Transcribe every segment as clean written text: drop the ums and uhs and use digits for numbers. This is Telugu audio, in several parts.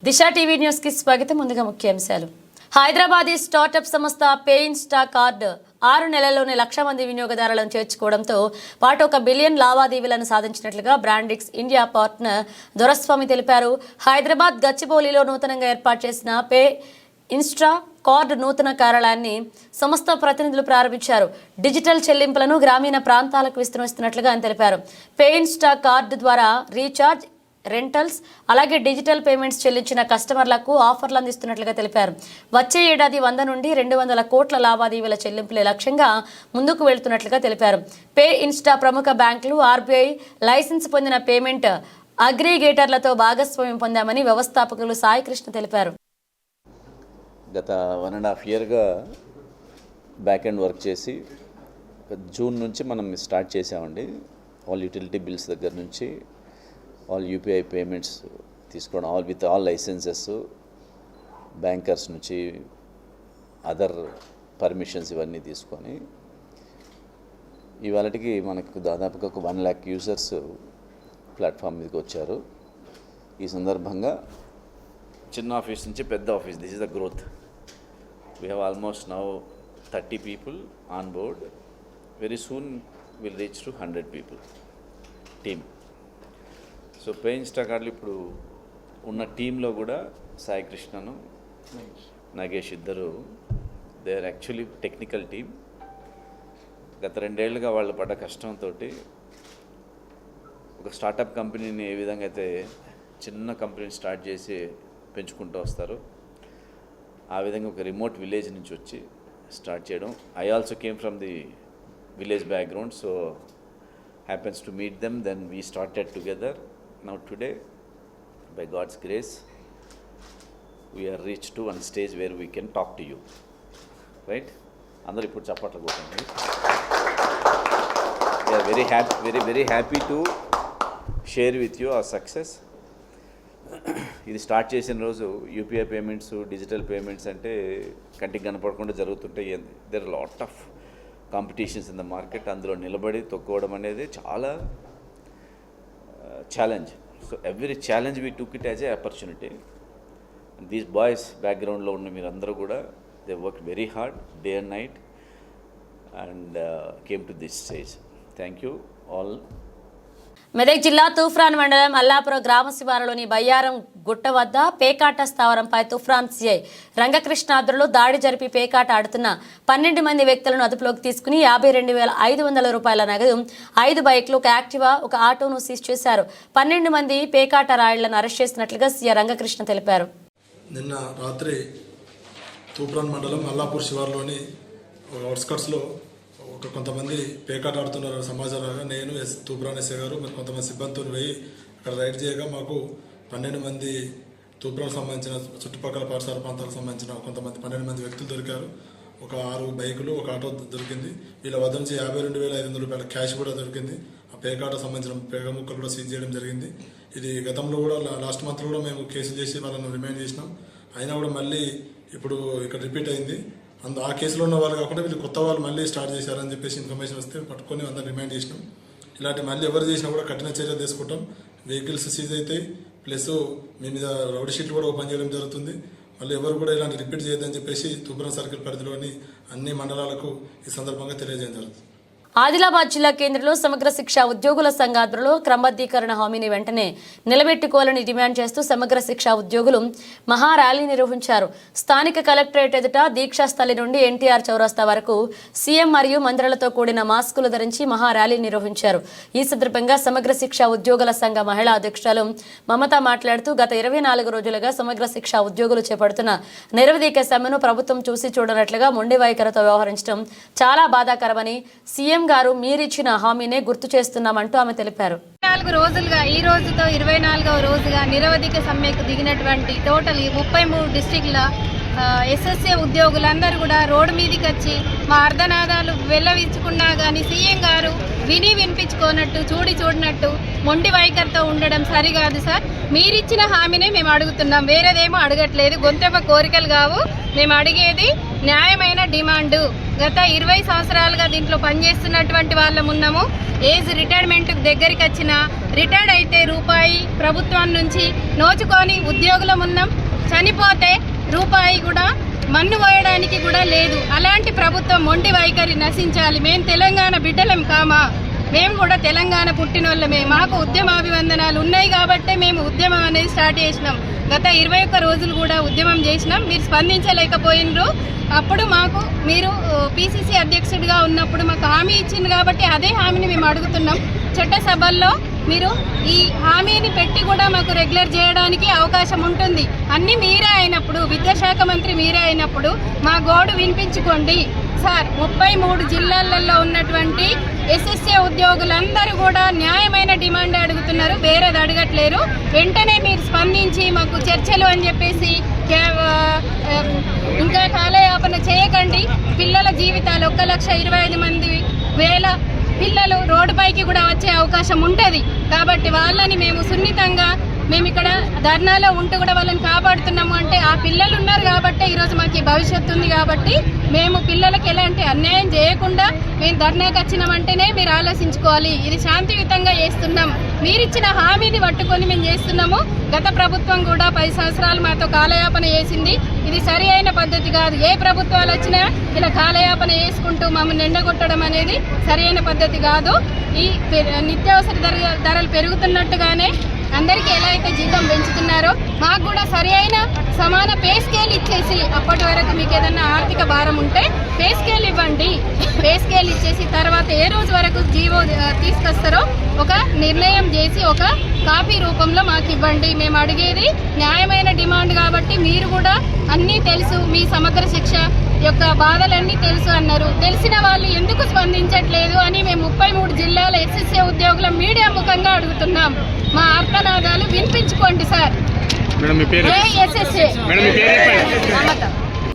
దిశ టీవీ న్యూస్ కి స్వాగతం. ముందుగా ముఖ్యాంశాలు. హైదరాబాదీ స్టార్టప్ సంస్థ పే ఇన్స్టా కార్డ్ 6 నెలల్లోనే 1,00,000 మంది వినియోగదారులను చేర్చుకోవడంతో పాటు 1 బిలియన్ లావాదేవీలను సాధించినట్లుగా బ్రాండిక్స్ ఇండియా పార్ట్నర్ దొరస్వామి తెలిపారు. హైదరాబాద్ గచ్చిబౌలిలో నూతనంగా ఏర్పాటు చేసిన పే ఇన్స్టా కార్డ్ నూతన కార్యాలయాన్ని సంస్థ ప్రతినిధులు ప్రారంభించారు. డిజిటల్ చెల్లింపులను గ్రామీణ ప్రాంతాలకు విస్తరిస్తున్నట్లుగా ఆయన తెలిపారు. పే ఇన్స్టా కార్డు ద్వారా రీఛార్జ్, రెంటల్స్ అలాగే డిజిటల్ పేమెంట్స్ చెల్లించిన కస్టమర్లకు ఆఫర్లు అందిస్తున్నట్లుగా తెలిపారు. వచ్చే ఏడాది 100 నుండి 200 కోట్ల లావాదేవీల చెల్లింపులే లక్ష్యంగా ముందుకు వెళ్తున్నట్లుగా తెలిపారు. పే ఇన్స్టా ప్రముఖ బ్యాంకులు, ఆర్బీఐ లైసెన్స్ పొందిన పేమెంట్ అగ్రిగేటర్లతో భాగస్వామ్యం పొందామని వ్యవస్థాపకులు సాయి కృష్ణ తెలిపారు. గత 1.5 ఇయర్గా బ్యాక్ ఎండ్ వర్క్ చేసి జూన్ నుంచి మనం స్టార్ట్ చేసామండి. ఆల్ యూటిలిటీ బిల్స్ దగ్గర నుంచి ఆల్ యూపీఐ పేమెంట్స్ తీసుకోవడం, విత్ ఆల్ లైసెన్సెస్, బ్యాంకర్స్ నుంచి అదర్ పర్మిషన్స్ ఇవన్నీ తీసుకొని ఇవాళకి మనకు దాదాపుగా ఒక 1 lakh యూజర్స్ ప్లాట్ఫామ్ మీదకి వచ్చారు. ఈ సందర్భంగా చిన్న ఆఫీస్ నుంచి పెద్ద office, this is the growth. We have almost now 30 people on board. Very soon will reach to 100 people team. So pay insta కార్డులు ఇప్పుడు ఉన్న టీంలో కూడా సాయి కృష్ణను, నాగేష్ ఇద్దరు they are actually technical team. గత 2 ఏళ్ళుగా వాళ్ళు పడ్డ కష్టంతో ఒక స్టార్టప్ కంపెనీని ఏ విధంగా అయితే చిన్న కంపెనీని స్టార్ట్ చేసి పెంచుకుంటూ వస్తారు, ఆ విధంగా ఒక రిమోట్ విలేజ్ నుంచి వచ్చి స్టార్ట్ చేయడం. I also came from the village background, so happens to meet them. Then we started together. Now today, by God's grace, we are reached to one stage where we can talk to you, right? Andaru ippudu chappatlu kottandi. We are very happy to share with you our success. ఇది స్టార్ట్ చేసిన రోజు యూపీఐ పేమెంట్స్, డిజిటల్ పేమెంట్స్ అంటే కంటికి కనపడకుండా జరుగుతుంటాయి. There are lot of competitions in the market. అందులో నిలబడి తొక్కుకోవడం అనేది చాలా challenge. So every challenge we took it as a opportunity. And these boys background lo unna meer andaru kuda they worked very hard day and night and came to this stage. Thank you all. Medak జిల్లా తూఫ్రాన్ మండలం అల్లాపురం గ్రామ శివారులోని బయ్యారం గుట్ట వద్ద పేకాట స్థావరంపై తూఫ్రాన్ సిఐ రంగకృష్ణ ఆధ్వర్యంలో దాడి జరిపి పేకాట ఆడుతున్న 12 మంది వ్యక్తులను అదుపులోకి తీసుకుని 52,500 రూపాయల నగదు, 5 బైక్లు, ఒక యాక్టివా, ఒక ఆటోను సీజ్ చేశారు. 12 మంది పేకాట రాయుళ్లను అరెస్ట్ చేసినట్లుగా సిఐ రంగకృష్ణ తెలిపారు. నిన్న రాత్రి తూఫ్రాన్ మండలం అల్లాపూర్ శివారులోని అవుట్స్కట్స్లో కొంతమంది పేకాట ఆడుతున్నారు సమాచారంగా నేను తూప్రాన్ ఎస్ఐ గారు మరి కొంతమంది సిబ్బందితో పోయి అక్కడ రైడ్ చేయగా మాకు 12 మంది తూప్రాన్ సంబంధించిన చుట్టుపక్కల పరిసర ప్రాంతాలకు సంబంధించిన కొంతమంది 12 మంది వ్యక్తులు దొరికారు. ఒక 6 బైకులు, ఒక ఆటో దొరికింది. వీళ్ళ వద్ద నుంచి 52,500 రూపాయల క్యాష్ కూడా దొరికింది. ఆ పేకాట సంబంధించిన పేక ముక్కలు కూడా సీజ్ చేయడం జరిగింది. ఇది గతంలో కూడా లాస్ట్ మంత్ కూడా మేము కేసులు చేసి వాళ్ళని రిమైండ్ చేసినాం. అయినా కూడా మళ్ళీ ఇప్పుడు ఇక్కడ రిపీట్ అయింది. ఆ కేసులో ఉన్న వాళ్ళు కాకుండా వీళ్ళు కొత్త వాళ్ళు మళ్ళీ స్టార్ట్ చేశారని చెప్పేసి ఇన్ఫర్మేషన్ వస్తే పట్టుకొని అందరిని రిమైండ్ చేసినాం. ఇలాంటి మళ్ళీ ఎవరు చేసినా కూడా కఠిన చర్యలు తీసుకుంటాం. వెహికల్స్ సీజ్ అవుతాయి, ప్లస్ మీ మీద రౌడీ షీట్లు కూడా ఓపెన్ చేయడం జరుగుతుంది. మళ్ళీ ఎవరు కూడా ఇలాంటి రిపీట్ చేయొద్దని చెప్పేసి తూప్రాన్ సర్కిల్ పరిధిలోని అన్ని మండలాలకు ఈ సందర్భంగా తెలియజేయడం జరుగుతుంది. ఆదిలాబాద్ జిల్లా కేంద్రంలో సమగ్ర శిక్ష ఉద్యోగుల సంఘ ఆధ్వర్యంలో క్రమబద్ధీకరణ హామీని వెంటనే నిలబెట్టుకోవాలని డిమాండ్ చేస్తూ సమగ్ర శిక్ష ఉద్యోగులు మహా ర్యాలీ నిర్వహించారు. స్థానిక కలెక్టరేట్ ఎదుట దీక్షాస్థలి నుండి ఎన్టీఆర్ చౌరస్తా వరకు సీఎం మరియు మంత్రులతో కూడిన మాస్కులు ధరించి మహా ర్యాలీ నిర్వహించారు. ఈ సందర్భంగా సమగ్ర శిక్ష ఉద్యోగుల సంఘ మహిళా అధ్యక్షురాలు మమత మాట్లాడుతూ గత 24 రోజులుగా సమగ్ర శిక్ష ఉద్యోగులు చేపడుతున్న నిరవధిక సమ్మెను ప్రభుత్వం చూసి చూడనట్లుగా మొండి వైఖరితో వ్యవహరించడం చాలా బాధాకరమని, సీఎం గారు మీరిచ్చిన హామీనే గుర్తు చేస్తున్నామంటూ ఆమె తెలిపారు. 24 రోజులుగా ఈ రోజుతో 24వ రోజుగా నిరవధిక సమ్మెకు దిగినటువంటి టోటల్ 33 డిస్ట్రిక్ట్ల ఎస్ఎస్ఏ ఉద్యోగులందరూ కూడా రోడ్డు మీదకి వచ్చి మా అర్ధనాదాలు వెల్లవించుకున్నా కానీ సీఎం గారు వినిపించుకోనట్టు, చూడనట్టు మొండి వైఖరితో ఉండడం సరికాదు సార్. మీరిచ్చిన హామీనే మేము అడుగుతున్నాం, వేరేదేమో అడగట్లేదు. గొంతెమ్మ కోరికలు కావు మేము అడిగేది. న్యాయమైన డిమాండ్. గత 20 సంవత్సరాలుగా దీంట్లో పనిచేస్తున్నటువంటి వాళ్ళం ఉన్నాము. ఏజ్ రిటైర్మెంట్ దగ్గరికి వచ్చిన రిటైర్డ్ అయితే రూపాయి ప్రభుత్వం నుంచి నోచుకొని ఉద్యోగులం ఉన్నాం. చనిపోతే రూపాయి కూడా మన్ను పోయడానికి కూడా లేదు. అలాంటి ప్రభుత్వం మొండి వైఖరి నశించాలి. మేము తెలంగాణ బిడ్డలం కామా? మేము కూడా తెలంగాణ పుట్టినోళ్ళమే. మాకు ఉద్యమాభివందనాలు ఉన్నాయి కాబట్టే మేము ఉద్యమం అనేది స్టార్ట్ చేసినాం. గత 21 రోజులు కూడా ఉద్యమం చేసినాం. మీరు స్పందించలేకపోయినరు. అప్పుడు మాకు మీరు పిసిసి అధ్యక్షుడిగా ఉన్నప్పుడు మాకు హామీ ఇచ్చింది కాబట్టి అదే హామీని మేము అడుగుతున్నాం. చట్టసభల్లో మీరు ఈ హామీని పెట్టి కూడా మాకు రెగ్యులర్ చేయడానికి అవకాశం ఉంటుంది. అన్నీ మీరే అయినప్పుడు, విద్యాశాఖ మంత్రి మీరే అయినప్పుడు మా గోడు వినిపించుకోండి సార్. 33 జిల్లాలలో ఉన్నటువంటి ఎస్ఎస్ఏ ఉద్యోగులందరూ కూడా న్యాయమైన డిమాండ్ అడుగుతున్నారు, వేరేది అడగట్లేరు. వెంటనే మీరు స్పందించి మాకు చర్చలు అని చెప్పేసి ఇంకా కాలయాపన చేయకండి. పిల్లల జీవితాలు 1,25,000 పిల్లలు రోడ్డుపైకి కూడా వచ్చే అవకాశం ఉంటుంది. కాబట్టి వాళ్ళని మేము సున్నితంగా మేము ఇక్కడ ధర్నాలో ఉంటూ కూడా వాళ్ళని కాపాడుతున్నాము. అంటే ఆ పిల్లలు ఉన్నారు కాబట్టి ఈరోజు మాకు భవిష్యత్తు ఉంది కాబట్టి మేము పిల్లలకి ఎలాంటి అన్యాయం చేయకుండా మేము ధర్నాకి వచ్చినామంటేనే మీరు ఆలోచించుకోవాలి. ఇది శాంతియుతంగా చేస్తున్నాం. మీరిచ్చిన హామీని పట్టుకొని మేము చేస్తున్నాము. గత ప్రభుత్వం కూడా 10 సంవత్సరాలు మాతో కాలయాపన చేసింది. ఇది సరి అయిన పద్ధతి కాదు. ఏ ప్రభుత్వాలు వచ్చినా ఇలా కాలయాపన చేసుకుంటూ మమ్మల్ని ఎండగొట్టడం అనేది సరి అయిన పద్ధతి కాదు. ఈ నిత్యావసర ధరలు పెరుగుతున్నట్టుగానే అందరికీ ఎలా అయితే జీతం పెంచుతున్నారో మాకు కూడా సరి అయిన సమాన పే స్కేల్ ఇచ్చేసి, అప్పటి వరకు మీకు ఏదన్నా ఆర్థిక భారం ఉంటే పే స్కేల్ ఇవ్వండి. పే స్కేల్ ఇచ్చేసి తర్వాత ఏ రోజు వరకు జీవో తీసుకొస్తారో ఒక నిర్ణయం చేసి ఒక కాపీ రూపంలో మాకు ఇవ్వండి. మేము అడిగేది న్యాయమైన డిమాండ్ కాబట్టి మీరు కూడా అన్నీ తెలుసు, మీ సమగ్ర శిక్ష యొక్క బాధలన్నీ తెలుసు అన్నారు. తెలిసిన వాళ్ళు ఎందుకు స్పందించట్లేదు అని మేము 33 జిల్లాల ఎస్ఎస్ఏ ఉద్యోగుల మీడియా ముఖంగా అడుగుతున్నాం. మా ఆర్తనాదాలు వినిపించుకోండి సార్.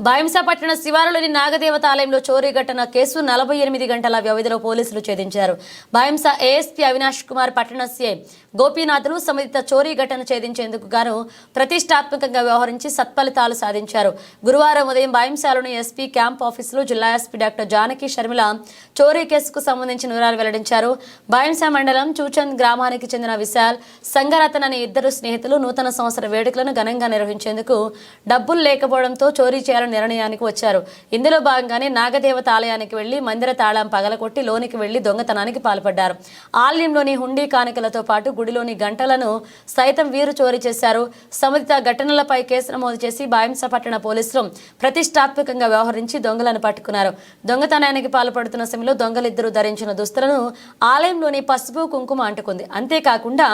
భైంస పట్టణ శివారులోని నాగదేవత ఆలయంలో చోరీ ఘటన కేసు 48 గంటల వ్యవధిలో పోలీసులు ఛేదించారు. భైంస ఏఎస్పీ అవినాష్ కుమార్, పట్టణ సిఐ గోపీనాథులు సంబంధిత చోరీ ఘటన ఛేదించేందుకు గాను ప్రతిష్టాత్మకంగా వ్యవహరించి సత్ఫలితాలు సాధించారు. గురువారం ఉదయం భైంసాలోని ఎస్పీ క్యాంప్ ఆఫీసులో జిల్లా ఎస్పీ డాక్టర్ జానకి షర్మిల చోరీ కేసుకు సంబంధించిన వివరాలు వెల్లడించారు. భైంస మండలం చూచంద్ గ్రామానికి చెందిన విశాల్, సంగరతన్ అనే ఇద్దరు స్నేహితులు నూతన సంవత్సర వేడుకలను ఘనంగా నిర్వహించేందుకు డబ్బులు లేకపోవడంతో చోరీ చేయాలని నిర్ణయానికి వచ్చారు. ఇందులో భాగంగానే నాగదేవత ఆలయానికి వెళ్లి మందిర తాళం పగలకొట్టి లోనికి వెళ్లి దొంగతనానికి పాల్పడ్డారు. ఆలయంలోని హుండీ కానుకలతో పాటు గుడిలోని గంటలను సైతం వీరు చోరీ చేశారు. సంబంధిత ఘటనలపై కేసు నమోదు చేసి భైంస పట్టణ పోలీసులు ప్రతిష్టాత్మకంగా వ్యవహరించి దొంగలను పట్టుకున్నారు. దొంగతనానికి పాల్పడుతున్న సమయంలో దొంగలిద్దరూ ధరించిన దుస్తులను ఆలయంలోని పసుపు కుంకుమ అంటుకుంది. అంతేకాకుండా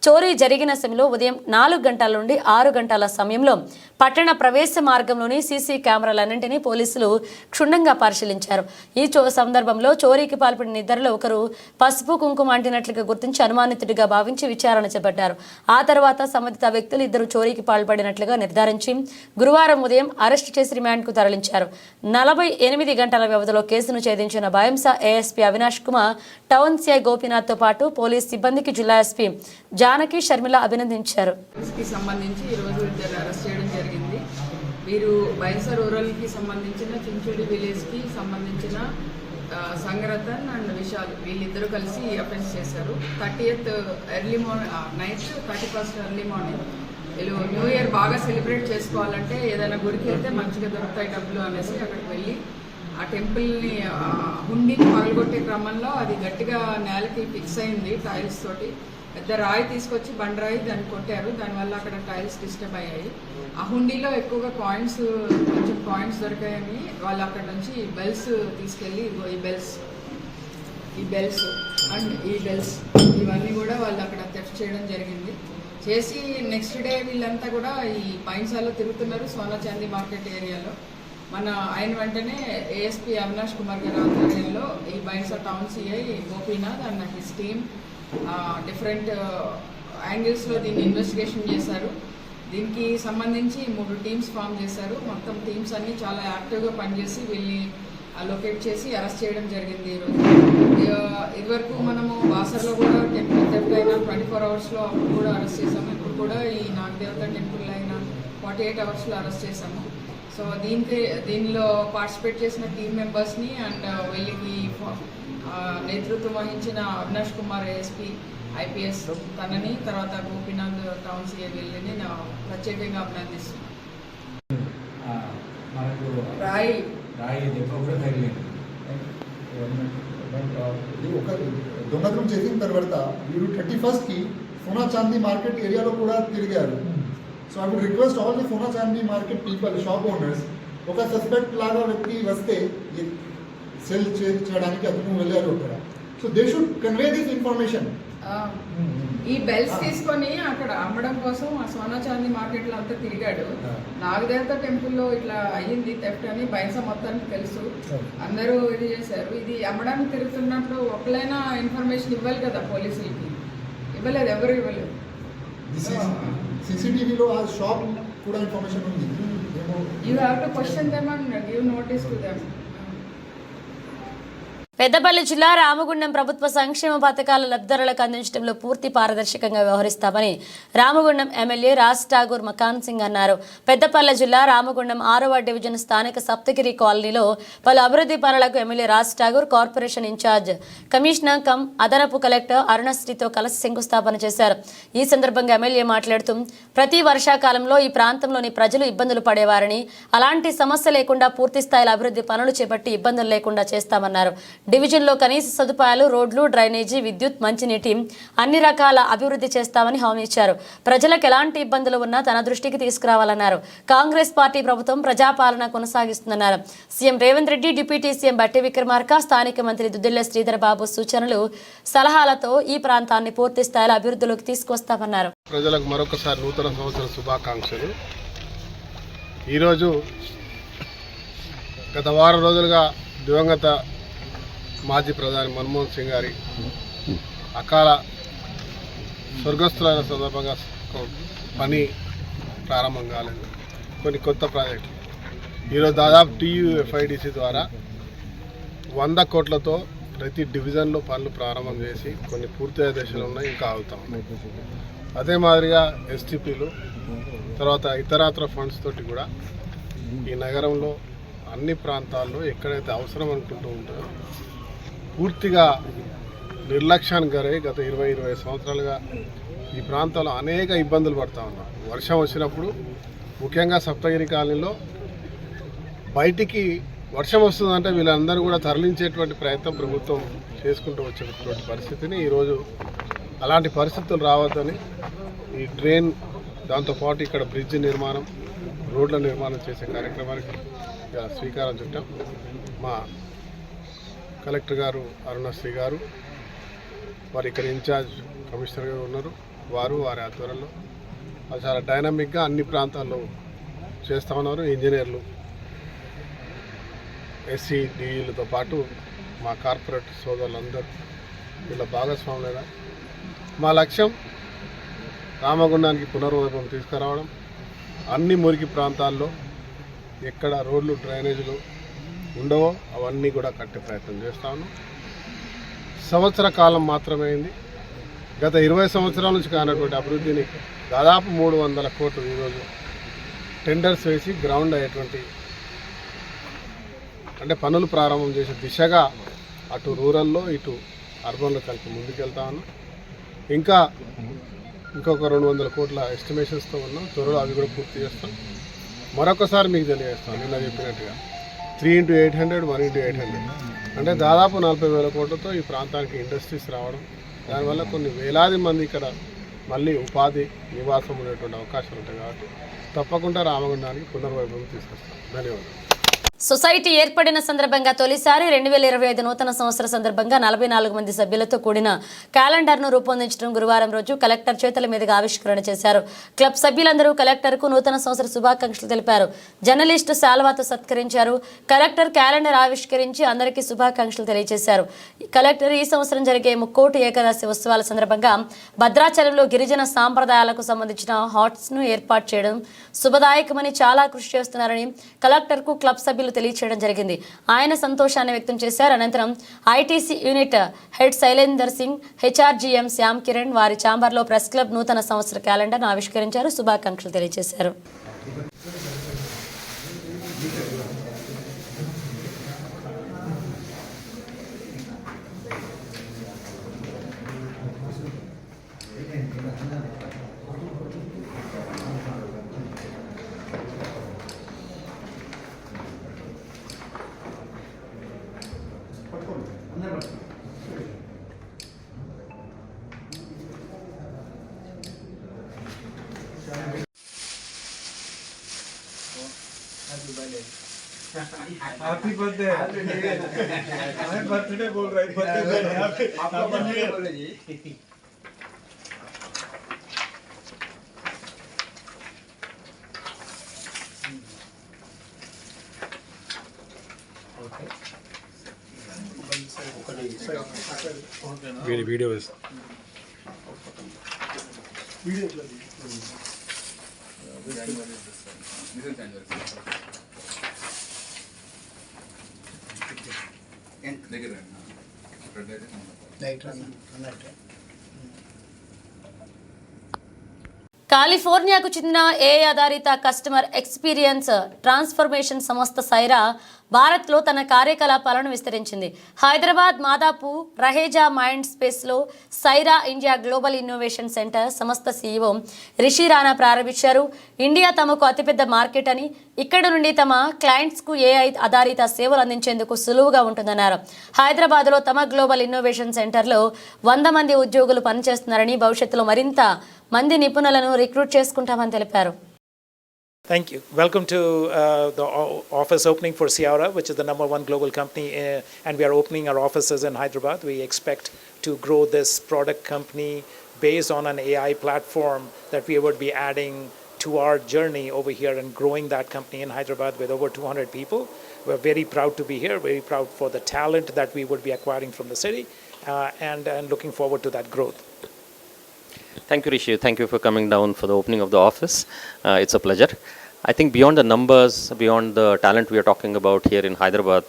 చోరీ జరిగిన సమయంలో ఉదయం 4 గంటల నుండి 6 గంటల సమయంలో పట్టణ ప్రవేశ మార్గంలోని సీసీ కెమెరాలన్నింటినీ పోలీసులు క్షుణ్ణంగా పరిశీలించారు. ఈ సందర్భంలో చోరీకి పాల్పడిన ఇద్దరిలో ఒకరు పసుపు కుంకుమ అంటినట్లుగా గుర్తించి అనుమానితుడిగా భావించి విచారణ చేపట్టారు. ఆ తర్వాత సంబంధిత వ్యక్తులు ఇద్దరు చోరీకి పాల్పడినట్లుగా నిర్ధారించి గురువారం ఉదయం అరెస్టు చేసి రిమాండ్కు తరలించారు. 48 గంటల వ్యవధిలో కేసును ఛేదించిన Bhainsa ASP Avinash Kumar, town CI గోపీనాథ్తో పాటు పోలీస్ సిబ్బందికి జిల్లా ఎస్పీ జానకి షర్మిల అభినందించారు. సంబంధించి ఈరోజు ఇద్దరు అరెస్ట్ చేయడం జరిగింది. వీరు భైంస రూరల్కి సంబంధించిన చించోడి విలేజ్కి సంబంధించిన సంగరతన్ అండ్ విశాల్, వీళ్ళిద్దరూ కలిసి అఫెన్స్ చేశారు. 30th early morning night, 31st early morning వీళ్ళు న్యూ ఇయర్ బాగా సెలబ్రేట్ చేసుకోవాలంటే ఏదైనా గుడికి వెళ్తే మంచిగా దొరుకుతాయి డబ్బులు అనేసి అక్కడికి వెళ్ళి ఆ టెంపుల్ని హుండీని పగలగొట్టే క్రమంలో అది గట్టిగా నేలకి ఫిక్స్ అయింది టైల్స్ తోటి. పెద్ద రాయి తీసుకొచ్చి బండరాయి దాన్ని కొట్టారు. దానివల్ల అక్కడ టైల్స్ డిస్టర్బ్ అయ్యాయి. ఆ హుండీలో ఎక్కువగా కొంచెం కాయిన్స్ దొరికాయని వాళ్ళు అక్కడ నుంచి బెల్స్ తీసుకెళ్ళి ఈ బెల్స్ అండ్ ఈ బెల్స్ ఇవన్నీ కూడా వాళ్ళు అక్కడ థెఫ్ట్ చేయడం జరిగింది. చేసి నెక్స్ట్ డే వీళ్ళంతా కూడా ఈ భైంసాలో తిరుగుతున్నారు, సోనా చాందీ మార్కెట్ ఏరియాలో. ఆయన వెంటనే ఏఎస్పీ అవినాష్ కుమార్ గారి ఆధ్వర్యంలో ఈ Bhainsa town CI Gopinath and his team different యాంగిల్స్లో దీన్ని ఇన్వెస్టిగేషన్ చేశారు. దీనికి సంబంధించి 3 టీమ్స్ ఫామ్ చేశారు. మొత్తం టీమ్స్ అన్నీ చాలా యాక్టివ్గా పనిచేసి వీళ్ళని లొకేట్ చేసి అరెస్ట్ చేయడం జరిగింది. ఈరోజు ఇదివరకు మనము బాసర్లో కూడా టెంపుల్ థెఫ్ట్ అయినా 24 అవర్స్లో అప్పుడు కూడా అరెస్ట్ చేసాము. ఇప్పుడు కూడా ఈ నాగదేవత టెంపుల్ అయినా 48 అవర్స్లో అరెస్ట్ చేసాము. సో దీనిలో పార్టిసిపేట్ చేసిన టీం మెంబర్స్ని అండ్ వీళ్ళకి నేతృత్వం వహించిన అవినాష్ కుమార్ ఏఎస్పీ ఐపీఎస్ తనని, తర్వాత గోపీనాథ్ టౌన్ సిఏ వీళ్ళని ప్రత్యేకంగా అభినందిస్తున్నాను. రాయి దెబ్బ కూడా తగిలింది. ఒక దొంగతనం చేసిన తర్వాత మీరు 31st సోనా చాందీ మార్కెట్ ఏరియాలో కూడా తిరిగారు. So I would request all the sona chandi market people, shop owners, ఒక సస్పెక్ట్ లాగా వ్యక్తి వస్తే సెల్ చేయడానికి అతను వెళ్ళారు అక్కడ. So they should convey this information. ఈ బెల్స్ తీసుకొని అక్కడ అమ్మడం కోసం ఆ సోనా చాందీ మార్కెట్లో అంతా తిరిగాడు. నాగదేవత టెంపుల్లో ఇట్లా అయ్యింది థెఫ్ట్ అని బైస మొత్తానికి తెలుసు, అందరూ ఇది చేశారు. ఇది అమ్మడానికి తిరుగుతున్నప్పుడు ఒకలైనా ఇన్ఫర్మేషన్ ఇవ్వాలి కదా పోలీసులకి, ఇవ్వలేదు, ఎవరు ఇవ్వలేదు. సీసీటీవీలో ఆ షాప్ కూడా ఇన్ఫర్మేషన్ ఉంది. You have to question them and give notice to them. Peddapalli జిల్లా రామగుండం ప్రభుత్వ సంక్షేమ పథకాల లబ్ధిదారులకు అందించడంలో పూర్తి పారదర్శకంగా వ్యవహరిస్తామని రామగుండం ఎమ్మెల్యే రాజ్ ఠాగూర్ మకాన్ సింగ్ అన్నారు. పెద్దపల్లి జిల్లా రామగుండం 6వ డివిజన్ స్థానిక సప్తగిరి కాలనీలో పలు అభివృద్ధి పనులకు MLA Raj Thakur corporation incharge commissioner cum అదనపు కలెక్టర్ అరుణశ్రీతో కలిసి శంకుస్థాపన చేశారు. ఈ సందర్భంగా ఎమ్మెల్యే మాట్లాడుతూ ప్రతి వర్షాకాలంలో ఈ ప్రాంతంలోని ప్రజలు ఇబ్బందులు పడేవారని, అలాంటి సమస్య లేకుండా పూర్తి స్థాయిలో అభివృద్ధి పనులు చేపట్టి ఇబ్బందులు లేకుండా చేస్తామన్నారు. డివిజన్లో కనీస సదుపాయాలు, రోడ్లు, డ్రైనేజీ, విద్యుత్, మంచినీటి అన్ని రకాల అభివృద్ధి చేస్తామని హామీ ఇచ్చారు. ప్రజలకు ఎలాంటి ఇబ్బందులు ఉన్నా తన దృష్టికి తీసుకురావాలన్నారు. కాంగ్రెస్ పార్టీ ప్రభుత్వం ప్రజాపాలన కొనసాగిస్తుందన్నారు. CM Revanth Reddy, deputy CM Bhatti Vikramarka, స్థానిక మంత్రి దుద్దిళ్ల శ్రీధర్ బాబు సూచనలు, సలహాలతో ఈ ప్రాంతాన్ని పూర్తి స్థాయిలో అభివృద్ధిలోకి తీసుకొస్తామన్నారు. ప్రజలకు మరొకసారి నూతన సంవత్సర శుభాకాంక్షలు. ఈరోజు గత వారం రోజులుగా దివంగత మాజీ ప్రధాని మన్మోహన్ సింగ్ గారి అకాల స్వర్గస్థులైన సందర్భంగా పని ప్రారంభం కాలేదు. కొన్ని కొత్త ప్రాజెక్టులు ఈరోజు దాదాపు TUFIDC ద్వారా 100 కోట్లతో ప్రతి డివిజన్లో పనులు ప్రారంభం చేసి కొన్ని పూర్తి దశలు ఉన్నాయి, ఇంకా ఆగుతా ఉన్నాయి. అదే మాదిరిగా STPలు, తర్వాత ఇతరత్ర ఫండ్స్ తోటి కూడా ఈ నగరంలో అన్ని ప్రాంతాల్లో ఎక్కడైతే అవసరం అనుకుంటూ ఉంటారో పూర్తిగా నిర్లక్ష్యానికి గురై గత 20-25 సంవత్సరాలుగా ఈ ప్రాంతంలో అనేక ఇబ్బందులు పడుతూ ఉన్నారు. వర్షం వచ్చినప్పుడు ముఖ్యంగా సప్తగిరి కాలనీలో బయటికి వర్షం వస్తుందంటే వీళ్ళందరూ కూడా తరలించేటువంటి ప్రయత్నం ప్రభుత్వం చేసుకుంటూ వచ్చేటువంటి పరిస్థితిని ఈరోజు అలాంటి పరిస్థితులు రావద్దని ఈ డ్రైన్, దాంతోపాటు ఇక్కడ బ్రిడ్జ్ నిర్మాణం, రోడ్ల నిర్మాణం చేసే కార్యక్రమానికి శ్రీకారం చుట్టాం. మా కలెక్టర్ గారు అరుణశ్రీ గారు, వారు ఇక్కడ ఇన్ఛార్జ్ కమిషనర్ గారు ఉన్నారు, వారి ఆధ్వర్యంలో అది చాలా డైనమిక్గా అన్ని ప్రాంతాల్లో చేస్తూ ఉన్నారు. ఇంజనీర్లు, SCDలతో పాటు మా కార్పొరేట్ సోదరులందరూ వీళ్ళ భాగస్వాములుగా మా లక్ష్యం రామగుండానికి పునర్వైభవం తీసుకురావడం. అన్ని మురికి ప్రాంతాల్లో ఎక్కడ రోడ్లు, డ్రైనేజీలు ఉండవో అవన్నీ కూడా కట్టే ప్రయత్నం చేస్తా ఉన్నాం. సంవత్సర కాలం మాత్రమే అయింది. గత 20 సంవత్సరాల నుంచి కానటువంటి అభివృద్ధిని దాదాపు 300 కోట్లు ఈరోజు టెండర్స్ వేసి గ్రౌండ్ అయ్యేటువంటి అంటే పనులు ప్రారంభం చేసే దిశగా అటు రూరల్లో ఇటు అర్బన్లో కలిపి ముందుకెళ్తా ఉన్నాం. ఇంకొక 200 కోట్ల ఎస్టిమేషన్స్తో ఉన్నాం. త్వరలో అవి కూడా పూర్తి చేస్తాం. మరొకసారి మీకు తెలియజేస్తాను, నిన్న చెప్పినట్టుగా 3x800, 1x800 అంటే దాదాపు 40,000 కోట్లతో ఈ ప్రాంతానికి ఇండస్ట్రీస్ రావడం, దానివల్ల కొన్ని వేలాది మంది ఇక్కడ మళ్ళీ ఉపాధి, నివాసం ఉండేటువంటి అవకాశాలు ఉంటాయి. కాబట్టి తప్పకుండా రామగుండానికి పునర్వైభవం తీసుకొస్తాం. ధన్యవాదాలు. సొసైటీ ఏర్పడిన సందర్భంగా తొలిసారి 2025 నూతన సంవత్సర సందర్భంగా 44 మంది సభ్యులతో కూడిన క్యాలెండర్ను రూపొందించడం గురువారం రోజు కలెక్టర్ చేతుల మీదుగా ఆవిష్కరణ చేశారు. క్లబ్ సభ్యులందరూ కలెక్టర్కు నూతన సంవత్సర శుభాకాంక్షలు తెలిపారు. జర్నలిస్టు శాల్వాతో సత్కరించారు. కలెక్టర్ క్యాలెండర్ ఆవిష్కరించి అందరికీ శుభాకాంక్షలు తెలియజేశారు. కలెక్టర్ ఈ సంవత్సరం జరిగే ముక్కోటి ఏకాదశి ఉత్సవాల సందర్భంగా భద్రాచలంలో గిరిజన సాంప్రదాయాలకు సంబంధించిన హాట్స్ను ఏర్పాటు చేయడం శుభదాయకమని, చాలా కృషి చేస్తున్నారని కలెక్టర్కు క్లబ్ సభ్యులు తెలియచేయడం జరిగింది. ఆయన సంతోషాన్ని వ్యక్తం చేశారు. అనంతరం ITC unit head Shailender Singh, HRGM Shyam Kiran వారి ఛాంబర్లో ప్రెస్ క్లబ్ నూతన సంవత్సర క్యాలెండర్ను ఆవిష్కరించారు. శుభాకాంక్షలు తెలియజేశారు. हैप्पी बर्थडे हमें बर्थडे बोल रहा है बर्थडे आपका न्यू ईयर बोले जी वीडियो కాలిఫోర్నియాకు చెందిన ఏఐ ఆధారిత కస్టమర్ ఎక్స్పీరియన్స్ ట్రాన్స్ఫర్మేషన్ సంస్థ సైరా భారత్లో తన కార్యకలాపాలను విస్తరించింది. హైదరాబాద్ మాదాపూర్ రహేజా మైండ్ స్పేస్లో Saira India global innovation centre సంస్థ సీఈఓ రిషి రాణా ప్రారంభించారు. ఇండియా తమకు అతిపెద్ద మార్కెట్ అని, ఇక్కడ నుండి తమ క్లయింట్స్కు ఏఐ ఆధారిత సేవలు అందించేందుకు సులువుగా ఉంటుందన్నారు. హైదరాబాద్లో తమ గ్లోబల్ ఇన్నోవేషన్ సెంటర్లో 100 మంది ఉద్యోగులు పనిచేస్తున్నారని, భవిష్యత్తులో మరింత మంది నిపుణులను రిక్రూట్ చేసుకుంటామని తెలిపారు. Thank you. Welcome to the office opening for Sierra, which is the #1 global company, and we are opening our offices in Hyderabad. We expect to grow this product company based on an AI platform that we would be adding to our journey over here and growing that company in Hyderabad with over 200 people. We're very proud to be here, very proud for the talent that we would be acquiring from the city, and looking forward to that growth. Thank you, Rishi. Thank you for coming down for the opening of the office. It's a pleasure. I think beyond the numbers, beyond the talent we are talking about here in Hyderabad,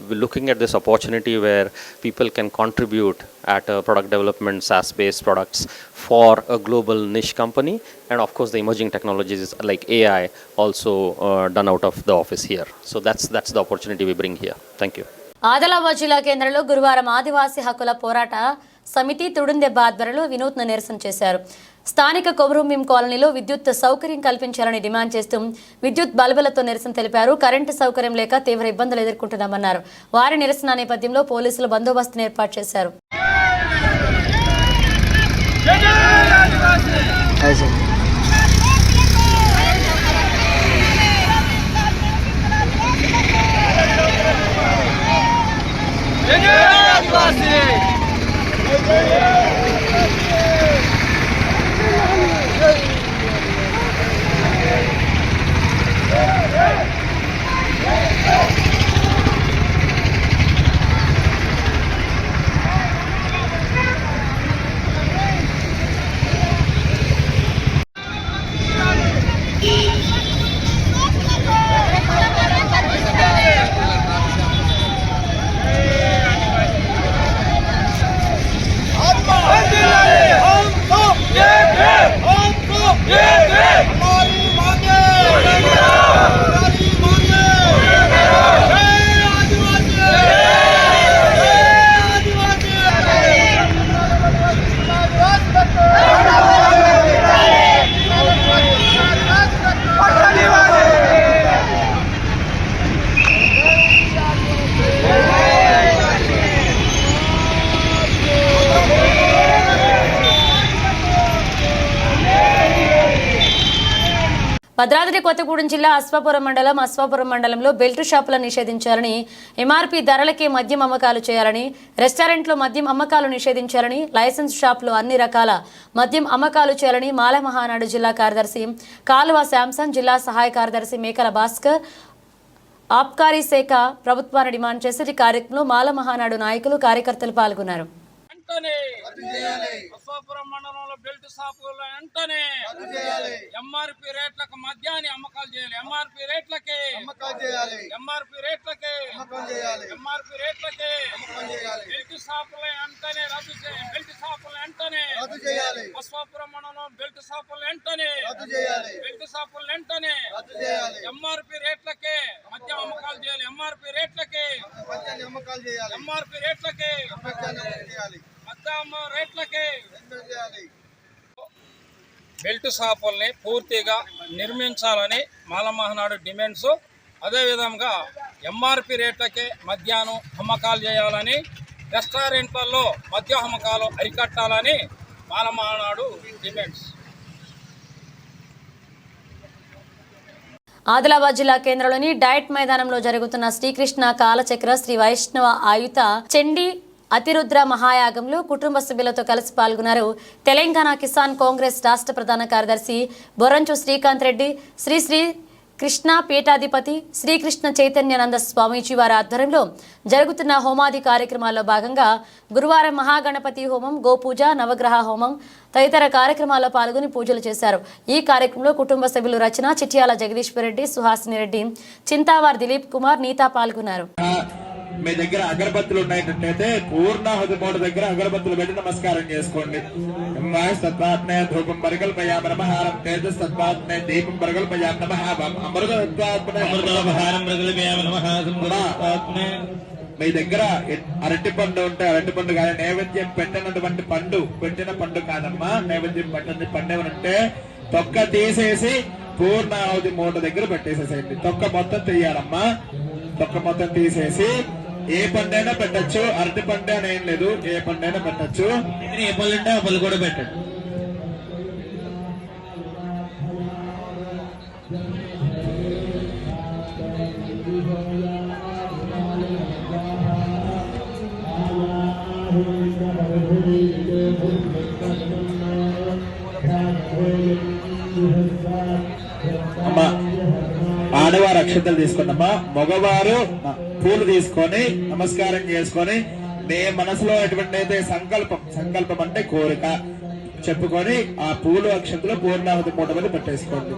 we're looking at this opportunity where people can contribute at product development, SaaS-based products for a global niche company, and of course the emerging technologies like AI also done out of the office here. So that's the opportunity we bring here. Thank you. Adilabad జిల్లా కేంద్రంలో గురువారం ఆదివాసీ హక్కుల పోరాట సమితి తుడుందెబ్బ ఆధ్వర్యంలో వినూత్న నిరసన చేశారు. స్థానిక కొమరంభీం కాలనీలో విద్యుత్ సౌకర్యం కల్పించాలని డిమాండ్ చేస్తూ విద్యుత్ బల్బులతో నిరసన తెలిపారు. కరెంటు సౌకర్యం లేక తీవ్ర ఇబ్బందులు ఎదుర్కొంటున్నామన్నారు. వారి నిరసన నేపథ్యంలో పోలీసులు బందోబస్తును ఏర్పాటు చేశారు. భద్రాద్రి కొత్తగూడెం జిల్లా అశ్వాపురం మండలంలో బెల్ట్ షాపులను నిషేధించాలని, ఎంఆర్పీ ధరలకే మద్యం అమ్మకాలు చేయాలని, రెస్టారెంట్లో మద్యం అమ్మకాలు నిషేధించాలని, లైసెన్స్ షాపులు అన్ని రకాల మద్యం అమ్మకాలు చేయాలని మాల మహానాడు జిల్లా కార్యదర్శి కాలువ శాంసన్, జిల్లా సహాయ కార్యదర్శి మేకల భాస్కర్ ఆబ్కారీ శాఖ ప్రభుత్వాన్ని డిమాండ్ చేసి ఈ కార్యక్రమంలో మాల మహానాడు నాయకులు, కార్యకర్తలు పాల్గొన్నారు. అశ్వాపురం మండలంలో బెల్ట్ షాపులు వెంటనే ఎంఆర్పీ రేట్లకు మద్యాన్ని అమ్మకాలు చేయాలి. ఎంఆర్పీ రేట్లకే బెల్ట్ షాపులు వెంటనే రద్దు చేయాలి. అశ్వాపురం మండలం బెల్ట్ షాపులు వెంటనే బెల్ట్ షాపులు వెంటనే ఎంఆర్పి రేట్లకే మద్యం అమ్మకాలు చేయాలి. ఎంఆర్పి రేట్లకే ఎంఆర్పి రేట్లకే మద్యం రేట్లకే బెల్ట్ షాపుల్ని పూర్తిగా నిర్మించాలని మాలమహనాడు డిమాండ్స్. అదేవిధంగా ఎంఆర్పి రేట్లకే మద్యాన్ని అమ్మకాలు చేయాలని, రెస్టారెంట్లలో మద్య అమ్మకాలు అరికట్టాలని మాలమహనాడు డిమాండ్స్. ఆదిలాబాద్ జిల్లా కేంద్రంలోని డయట్ మైదానంలో జరుగుతున్న శ్రీకృష్ణ కాలచక్ర శ్రీ వైష్ణవ ఆయుత చండీ అతిరుద్ర మహాయాగంలో కుటుంబ సభ్యులతో కలిసి పాల్గొన్నారు తెలంగాణ కిసాన్ కాంగ్రెస్ రాష్ట్ర ప్రధాన కార్యదర్శి బొరంచు శ్రీకాంత్ రెడ్డి. శ్రీ కృష్ణ పీఠాధిపతి శ్రీకృష్ణ చైతన్యానంద స్వామీజీ వారి ఆధ్వర్యంలో జరుగుతున్న హోమాది కార్యక్రమాల్లో భాగంగా గురువారం మహాగణపతి హోమం, గోపూజ, నవగ్రహ హోమం తదితర కార్యక్రమాల్లో పాల్గొని పూజలు చేశారు. ఈ కార్యక్రమంలో కుటుంబ సభ్యులు రచన, చిట్యాల జగదీశ్వర్ రెడ్డి, సుహాసిని రెడ్డి, చింతావార్ దిలీప్ కుమార్, నీతా పాల్గొన్నారు. మీ దగ్గర అగరబత్తులు ఉన్నట్టయితే పూర్ణాహుతి మూట దగ్గర అగరబత్తులు పెట్టి నమస్కారం చేసుకోండి. తత్వాత్మే ధూపం పరికల్పయామ నమః, తేజస్ తత్వాత్మే దీపం పరికల్పయామ నమః, అమృత తత్వాత్మే అమృతోపహారం పరికల్పయామ నమః. మీ దగ్గర అరటి పండు ఉంటే అరటి పండు కానీ నైవేద్యం పెట్టినటువంటి పండు, పెట్టిన పండు కాదమ్మా, నైవేద్యం పెట్టిన పండు ఏమనంటే తొక్క తీసేసి పూర్ణాహుతి మూట దగ్గర పెట్టేసేసేయండి. తొక్క మొత్తం తీయాలమ్మా. తొక్క మొత్తం తీసేసి ఏ పండైనా పెట్టచ్చు, అరటి పండు అని ఏం లేదు, ఏ పండైనా పెట్టచ్చు. ఏ పళ్ళు ఉంటే ఆ పళ్ళు కూడా పెట్టండి. అమ్మా ఆడవారు అక్షతలు తీసుకున్నమ్మా, మగవారు పూలు తీసుకొని నమస్కారం చేసుకొని మీ మనసులో ఎటువంటి అయితే సంకల్పం అంటే కోరిక చెప్పుకొని ఆ పూలు అక్షతలు పూర్ణాహుతి మూట మీద పెట్టేసుకోండి.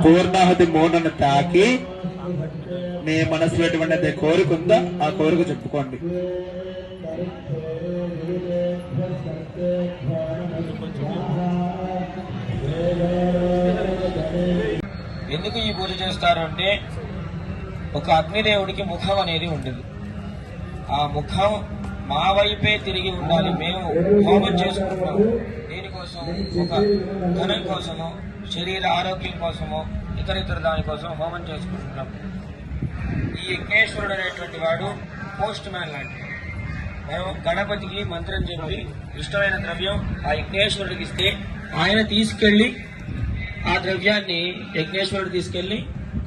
పూర్ణాహుతి మూటను తాకి మీ మనసులో ఎటువంటి కోరిక ఉందో ఆ కోరిక చెప్పుకోండి. ఎందుకు ఈ పూజ చేస్తారు అంటే ఒక అగ్నిదేవుడికి ముఖం అనేది ఉండదు. ఆ ముఖం మా వైపే తిరిగి ఉండాలి. మేము హోమం చేసుకుంటున్నాం దేనికోసం? ఒక ధనం కోసము, శరీర ఆరోగ్యం కోసము, ఇతర దానికోసం హోమం చేసుకుంటున్నాం. ఈ యజ్ఞేశ్వరుడు అనేటువంటి వాడు పోస్ట్ మ్యాన్ లాంటి. మనం గణపతికి మంత్రం చెప్పి ఇష్టమైన ద్రవ్యం ఆ యజ్ఞేశ్వరుడికి ఇస్తే ఆయన తీసుకెళ్లి ఆ ద్రవ్యాన్ని యజ్ఞేశ్వరుడు తీసుకెళ్లి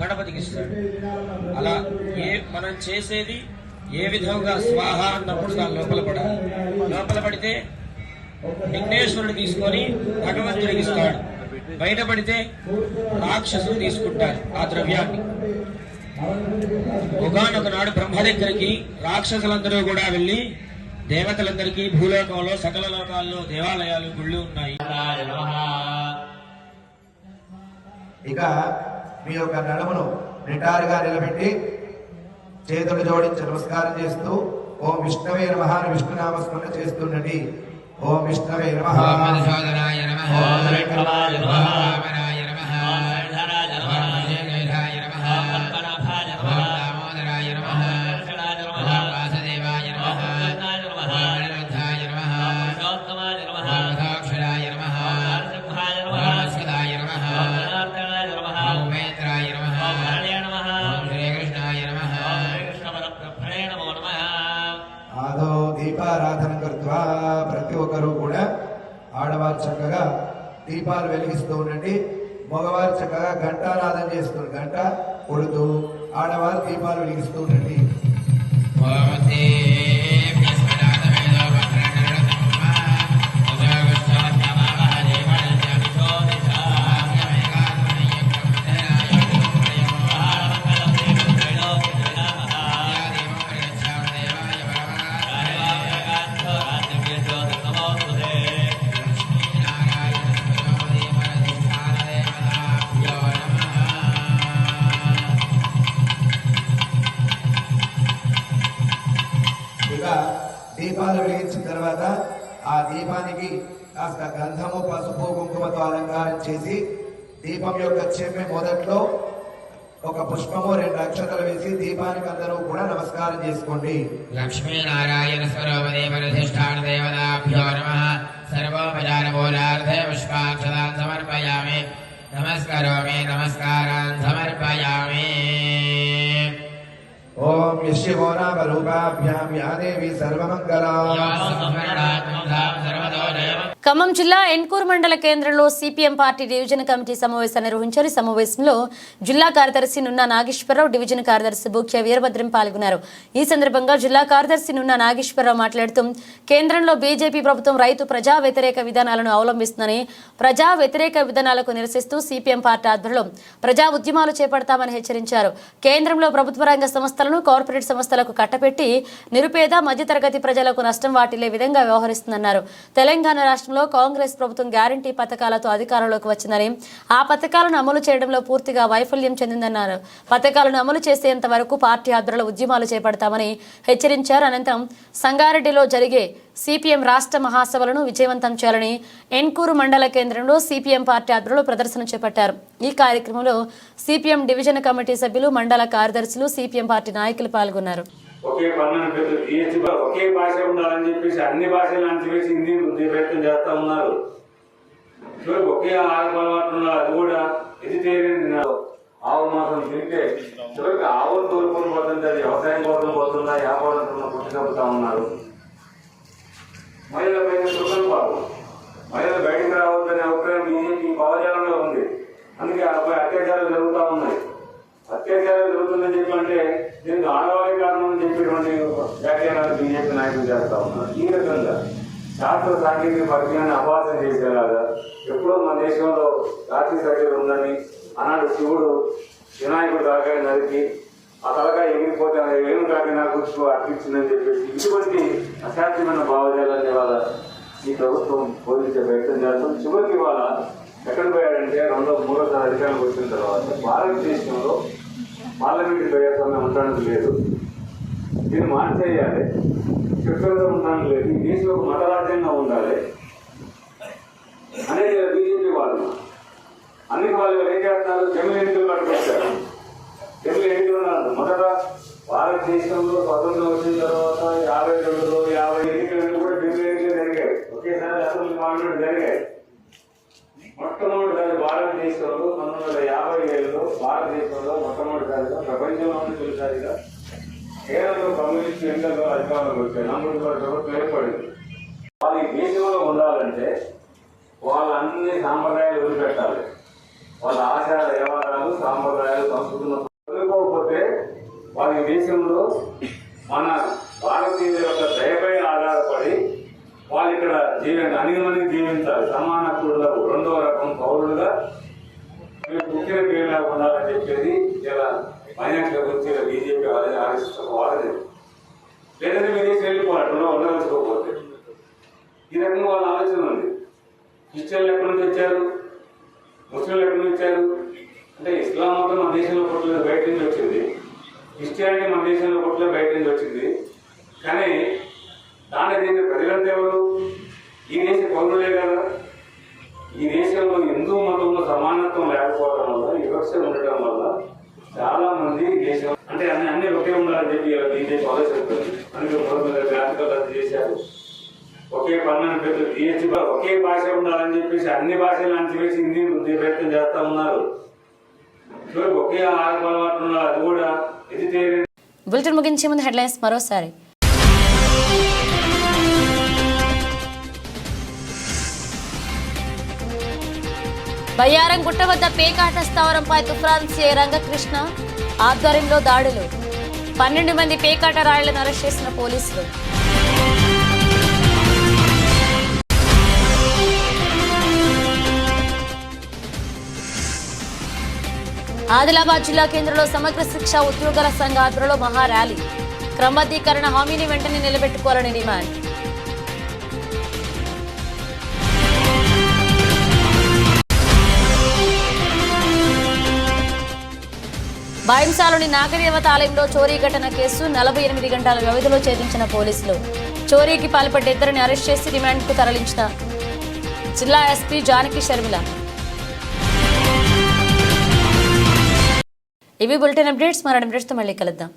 గణపతికి ఇస్తాడు. అలా మనం చేసేది ఏ విధంగా స్వాహ అన్నప్పుడు దాని లోపల పడాలి. లోపల పడితే విఘ్నేశ్వరుడు తీసుకొని భగవంతుడికి ఇస్తాడు. బయటపడితే రాక్షసులు తీసుకుంటారు ఆ ద్రవ్యాన్ని. ఒకనొక నాడు బ్రహ్మ దగ్గరికి రాక్షసులందరూ కూడా వెళ్లి దేవతలందరికీ భూలోకంలో సకల లోకాల్లో దేవాలయాలు, గుళ్ళు ఉన్నాయి. ఇక మీ యొక్క నడుమును నిటారుగా నిలబెట్టి చేతులు జోడించి నమస్కారం చేస్తూ ఓం విష్ణవే నమః అని విష్ణునామస్మరణ చేస్తుండండి. ఓం విష్ణవే నమః, ఓం మధుసూదనాయ నమః, ఓం విక్రమాయ నమః, వామనాయ నమః, ధరాయ నమః, జయగైధాయ నమః, పద్మనాభాయ నమః, దామోదరాయ నమః, వాసుదేవాయ నమః, అనిరుద్ధాయ నమః, గౌతమాయ నమః, మధాక్షరాయ నమః, నరసింహాయ నమః, సదాయ నమః, జనార్దనాయ నమః, ఉపేంద్రాయ నమః, హరయ నమః, శ్రీకృష్ణాయ నమః. ఆదో దీపారాధన కర్త్వా ప్రతి ఒక్కరూ కూడా ఆడవారు చక్కగా దీపాలు వెలిగిస్తూ ఉండండి. మగవారు చక్కగా ఘంటారాధన చేస్తున్నారు. గంట కొడుతూ ఆడవారు దీపాలు వెలిగిస్తూ ఉండండి. దీపానికి కాస్త గంధము పసుపు కుంకుమతో అలంకారం చేసి దీపం యొక్క చెమ్మె మొదట్లో ఒక పుష్పము 2 అక్షతలు వేసి దీపానికి అందరూ కూడా నమస్కారం చేసుకోండి. లక్ష్మీనారాయణ స్వరూపదేవధిష్టాన దేవతాభ్యో నమః. సర్వోపచారమూలార్థే పుష్పాక్షతాన్ సమర్పయామి. నమస్కరోమి నమస్కారాన్ సమర్పయామి. ఓం యస్యో నామ రూపాభ్యాం యా దేవి సర్వమంగళా. ఖమ్మం జిల్లా ఎన్కూరు మండల కేంద్రంలో సిపిఎం పార్టీ డివిజన్ కమిటీ సమావేశాన్ని నిర్వహించారు. ఈ సమావేశంలో జిల్లా కార్యదర్శి నున్న నాగేశ్వరరావు, డివిజన్ కార్యదర్శి బూఖ్య వీరభద్రం పాల్గొన్నారు. ఈ సందర్భంగా జిల్లా కార్యదర్శి నున్న నాగేశ్వరరావు మాట్లాడుతూ కేంద్రంలో బీజేపీ ప్రభుత్వం రైతు ప్రజా వ్యతిరేక విధానాలను అవలంబిస్తుందని, ప్రజా వ్యతిరేక విధానాలకు నిరసిస్తూ సిపిఎం పార్టీ ఆధ్వర్యంలో ప్రజా ఉద్యమాలు చేపడతామని హెచ్చరించారు. కేంద్రంలో ప్రభుత్వ రంగ సంస్థలను కార్పొరేట్ సంస్థలకు కట్టపెట్టి నిరుపేద మధ్యతరగతి ప్రజలకు నష్టం వాటిల్లే విధంగా వ్యవహరిస్తుందన్నారు. తెలంగాణ రాష్ట్రంలో కాంగ్రెస్ ప్రభుత్వం గ్యారంటీ పథకాలతో అధికారంలోకి వచ్చిందని, ఆ పథకాలను అమలు చేయడంలో పూర్తిగా వైఫల్యం చెందిందన్నారు. పథకాలను అమలు చేసేంత వరకు పార్టీ ఆధ్వర్యంలో ఉద్యమాలు చేపడతామని హెచ్చరించారు. అనంతరం సంగారెడ్డిలో జరిగే సిపిఎం రాష్ట్ర మహాసభలను విజయవంతం చేయాలని ఎన్కూరు మండల కేంద్రంలో సిపిఎం పార్టీ ఆధ్వర్యంలో ప్రదర్శన చేపట్టారు. ఈ కార్యక్రమంలో సిపిఎం డివిజన్ కమిటీ సభ్యులు, మండల కార్యదర్శులు, సిపిఎం పార్టీ నాయకులు పాల్గొన్నారు. ఒకే ఒకే భాష ఉండాలని చెప్పేసి అన్ని భాషలు అణచివేసి హిందీ ప్రయత్నం చేస్తా ఉన్నారు. ఒకే ఆహార అలవాటు ఉన్నారు. అది కూడా వెజిటేరియన్ ఆవు మాత్రం తింటే చివరికి ఆవులు తోలుకొని పోతుంది. అది వ్యవసాయం కోసం పోతుందా, వ్యాపారం పుట్టుకప్పుతా ఉన్నారు. మహిళల పైన సుఖం బాబు మహిళలు బయటకు రావద్దనే అభిప్రాయం బీజేపీ భావజాలంలో ఉంది. అందుకే అత్యాచారాలు జరుగుతూ ఉన్నాయి. అత్యాచారాలు జరుగుతుందని చెప్పంటే దీనికి ఆడవాళ్ళే కారణం అని చెప్పేటువంటి వ్యాఖ్యానాలు బీజేపీ నాయకులు చేస్తా ఉన్నారు. ఈ రకంగా శాస్త్ర సాంకేతిక పరిజ్ఞానాన్ని అపాసం చేసేలాగా ఎప్పుడో మన దేశంలో రాత్రి సర్జరీ ఉందని అన్నాడు శివుడు వినాయకుడు తలకాయ నరికి ఆ తలకాయ ఎగిరిపోతే ఏం కాకినా కూర్చో అర్పించిందని చెప్పేసి ఇటువంటి అశాస్త్రమైన భావజాలాన్ని వాళ్ళ ఈ ప్రభుత్వం బోధించే ప్రయత్నం చేస్తాం. చివరికి వాళ్ళ ఎక్కడ పోయాడంటే 2-3 అధికారులకు వచ్చిన తర్వాత భారతదేశంలో పార్లమెంటరీ ప్రజాస్వామ్యం ఉండడానికి లేదు, దీన్ని మార్చేయాలి, శిక్షణతో ఉండడానికి లేదు, ఈ దేశం ఒక మత రాజ్యంగా ఉండాలి అనేది బీజేపీ వాళ్ళు. అందుకే వాళ్ళు ఏం చేస్తున్నారు, జమిలి ఎన్నికలు పట్టుకొచ్చారు. జమిలి ఎన్నికలు మొదట భారతదేశంలో స్వతంత్రం వచ్చిన తర్వాత 52లో 50 ఎన్నికలు కూడా జమిలి ఎన్నికలు జరిగాయి. ఒకేసారి అసెంబ్లీ పార్లమెంట్ జరిగాయి. మొట్టమొదటిసారి భారతదేశంలో 1957లో భారతదేశంలో మొట్టమొదటిసారిగా ప్రపంచంలోనే తొలిసారిగా కేరళలో కమ్యూనిస్టు ఎన్నికల్లో అధికారంలోకి వచ్చాయి. అంబేద్కర్ ప్రభుత్వం ఏర్పడింది. వాళ్ళు ఈ దేశంలో ఉండాలంటే వాళ్ళ అన్ని సాంప్రదాయాలు వదిలిపెట్టాలి. వాళ్ళ ఆచార వ్యవహారాలు, సాంప్రదాయాలు, సంస్కృతులను వదులుకోకపోతే వాళ్ళ ఈ దేశంలో మన భారతీయుల యొక్క దయపై ఆధారపడి వాళ్ళు ఇక్కడ అనేక మందికి జీవించాలి. సమాన హక్కులకు 2వ రకం పౌరులుగా పుట్టిన పేరు ఉండాలని చెప్పేది ఇలా మైనార్టీల గురించి బీజేపీ వాడలేదు. లేదంటే విదేశీ వెళ్ళిపోవాలి ఉండవలసుకోకపోతే. ఈ రకంగా వాళ్ళ ఆలోచన ఉంది. క్రిస్టియన్లు ఎక్కడి నుంచి వచ్చారు, ముస్లింలు ఎక్కడి నుంచి వచ్చారు అంటే ఇస్లాం మతం మన దేశంలో పుట్టలేదు, బయట నుంచి వచ్చింది. క్రిస్టియానిటీ మన దేశంలో పుట్టలేదు, బయట నుంచి వచ్చింది. కానీ దాని దీన్ని ప్రజలంతా ఎవరు? ఈ దేశ పౌరులే కదా. ఈ దేశంలో హిందూ మతంలో సమానత్వం లేకపోవడం వల్ల, వివక్ష ఉండటం వల్ల చాలా మంది దేశం అంటే అన్ని ఒకే ఉండాలని చెప్పి బీజేపీ ఆలోచిస్తుంది. అందుకే గ్రాఫికల్ రద్దు చేశారు. ఒకే పన్ను పెద్ద జిఎస్టీ ఒకే భాష ఉండాలని చెప్పేసి అన్ని భాషలు అణచివేసి హిందీ ప్రయత్నం చేస్తా ఉన్నారు. ఒకే ఆహార అలవాటు ఉన్నారు. అది కూడా వెజిటేరియన్. బులెటిన్ ముగించే ముందు హెడ్లైన్స్ మరోసారి. బయ్యారం గుట్ట వద్ద పేకాట స్థావరంపై తుఫాన్ సిఐ రంగకృష్ణ ఆధ్వర్యంలో దాడులు. 12 మంది పేకాట రాళ్లను అరెస్ట్ చేసిన పోలీసులు. ఆదిలాబాద్ జిల్లా కేంద్రంలో సమగ్ర శిక్ష ఉద్యోగుల సంఘ ఆధ్వర్యంలో మహా ర్యాలీ. క్రమబద్ధీకరణ హామీని వెంటనే నిలబెట్టుకోవాలని డిమాండ్. బాయింసాలోని నాగదేవత ఆలయంలో చోరీ ఘటన కేసు 48 గంటల వ్యవధిలో ఛేదించిన పోలీసులు. చోరీకి పాల్పడ్డ ఇద్దరిని అరెస్ట్ చేసి రిమాండ్కు తరలించిన జిల్లా ఎస్పీ జానకి షర్మిల. ఇవి బులెటిన్ అప్డేట్స్. మరో అప్డేట్స్తో మళ్ళీ కలుద్దాం.